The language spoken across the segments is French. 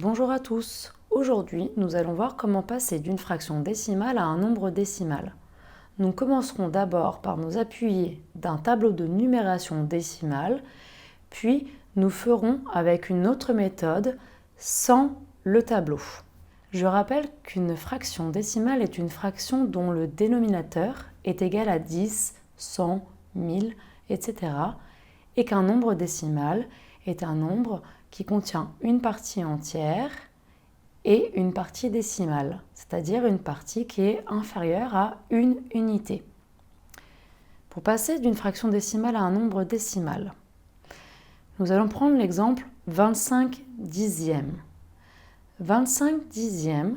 Bonjour à tous. Aujourd'hui, nous allons voir comment passer d'une fraction décimale à un nombre décimal. Nous commencerons d'abord par nous appuyer d'un tableau de numération décimale, puis nous ferons avec une autre méthode sans le tableau. Je rappelle qu'une fraction décimale est une fraction dont le dénominateur est égal à 10, 100, 1000, etc. et qu'un nombre décimal est un nombre qui contient une partie entière et une partie décimale, c'est-à-dire une partie qui est inférieure à une unité. Pour passer d'une fraction décimale à un nombre décimal, nous allons prendre l'exemple 25 dixièmes. 25 dixièmes,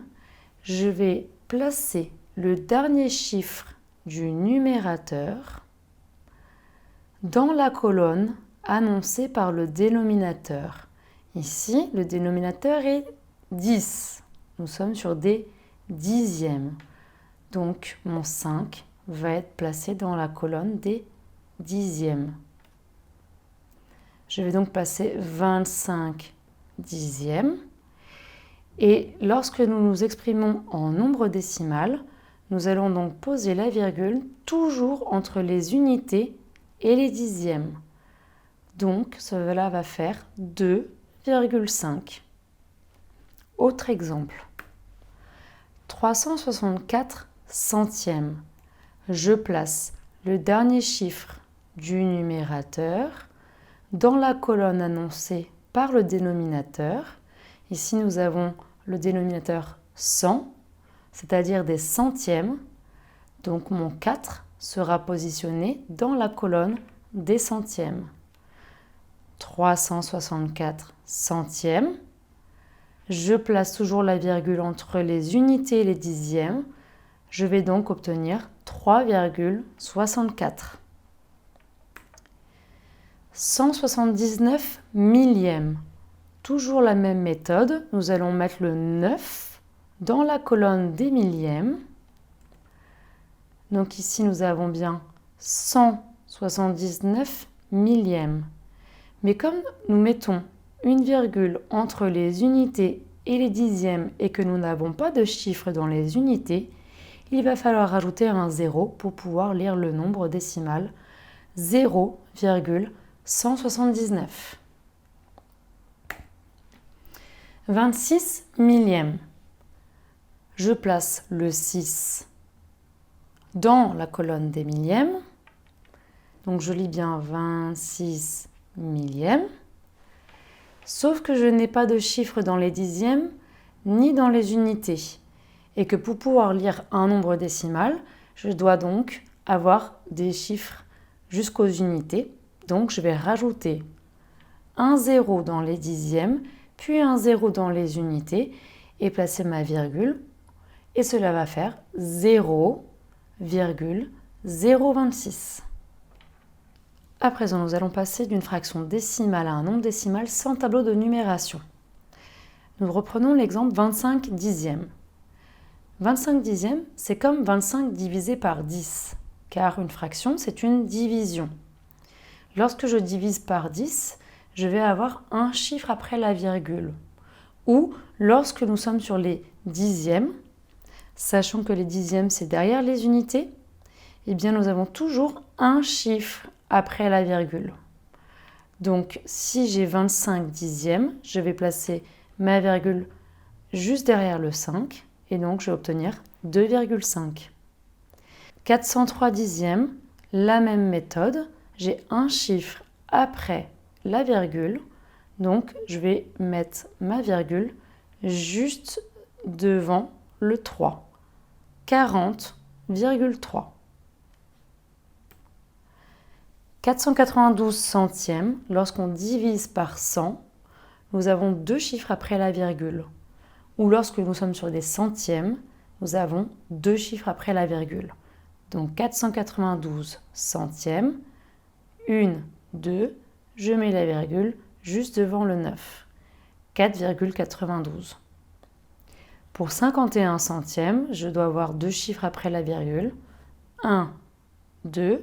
je vais placer le dernier chiffre du numérateur dans la colonne annoncée par le dénominateur. Ici, le dénominateur est 10. Nous sommes sur des dixièmes. Donc, mon 5 va être placé dans la colonne des dixièmes. Je vais donc placer 25 dixièmes. Et lorsque nous nous exprimons en nombre décimal, nous allons donc poser la virgule toujours entre les unités et les dixièmes. Donc, cela va faire 2,5. Autre exemple. 364 centièmes. Je place le dernier chiffre du numérateur dans la colonne annoncée par le dénominateur. Ici, nous avons le dénominateur 100, c'est-à-dire des centièmes. Donc, mon 4 sera positionné dans la colonne des centièmes. 364 centièmes. Je place toujours la virgule entre les unités et les dixièmes. Je vais donc obtenir 3,64. 179 millièmes. Toujours la même méthode. Nous allons mettre le 9 dans la colonne des millièmes. Donc ici, nous avons bien 179 millièmes. Mais comme nous mettons une virgule entre les unités et les dixièmes et que nous n'avons pas de chiffre dans les unités, il va falloir rajouter un 0 pour pouvoir lire le nombre décimal 0,179. 26 millièmes. Je place le 6 dans la colonne des millièmes. Donc je lis bien 26 millièmes. Sauf que je n'ai pas de chiffre dans les dixièmes ni dans les unités. Et que pour pouvoir lire un nombre décimal, je dois donc avoir des chiffres jusqu'aux unités. Donc je vais rajouter un 0 dans les dixièmes, puis un 0 dans les unités et placer ma virgule. Et cela va faire 0,026. À présent, nous allons passer d'une fraction décimale à un nombre décimal sans tableau de numération. Nous reprenons l'exemple 25 dixièmes. 25 dixièmes, c'est comme 25 divisé par 10, car une fraction, c'est une division. Lorsque je divise par 10, je vais avoir un chiffre après la virgule. Ou lorsque nous sommes sur les dixièmes, sachant que les dixièmes, c'est derrière les unités, eh bien nous avons toujours un chiffre après la virgule. Donc, si j'ai 25 dixièmes, je vais placer ma virgule juste derrière le 5 et donc je vais obtenir 2,5. 403 dixièmes, la même méthode, j'ai un chiffre après la virgule, donc je vais mettre ma virgule juste devant le 3. 40,3. 492 centièmes, lorsqu'on divise par 100, nous avons deux chiffres après la virgule. Ou lorsque nous sommes sur des centièmes, nous avons deux chiffres après la virgule. Donc 492 centièmes, 1, 2, je mets la virgule juste devant le 9. 4,92. Pour 51 centièmes, je dois avoir deux chiffres après la virgule. 1, 2.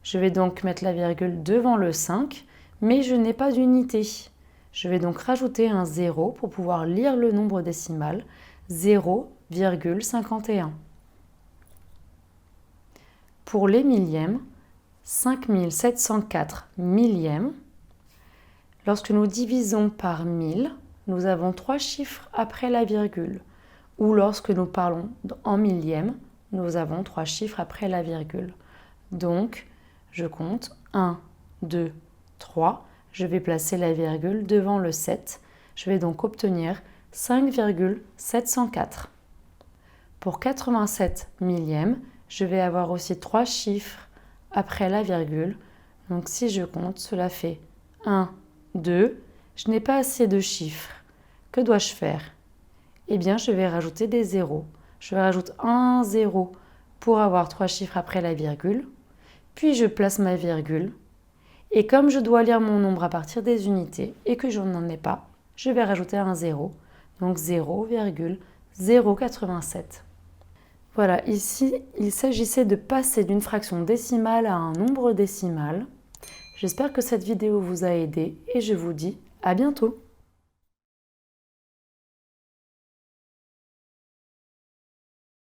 Je vais donc mettre la virgule devant le 5, mais je n'ai pas d'unité. Je vais donc rajouter un 0 pour pouvoir lire le nombre décimal, 0,51. Pour les millièmes, 5704 millièmes. Lorsque nous divisons par 1000, nous avons 3 chiffres après la virgule. Ou lorsque nous parlons en millièmes, nous avons 3 chiffres après la virgule. Donc, je compte 1, 2, 3. Je vais placer la virgule devant le 7. Je vais donc obtenir 5,704. Pour 87 millièmes, je vais avoir aussi 3 chiffres après la virgule. Donc si je compte, cela fait 1, 2. Je n'ai pas assez de chiffres. Que dois-je faire? Eh bien, je vais rajouter des zéros. Je rajoute un 0 pour avoir 3 chiffres après la virgule. Puis je place ma virgule. Et comme je dois lire mon nombre à partir des unités et que je n'en ai pas, je vais rajouter un 0. Donc 0,087. Voilà, ici, il s'agissait de passer d'une fraction décimale à un nombre décimal. J'espère que cette vidéo vous a aidé et je vous dis à bientôt.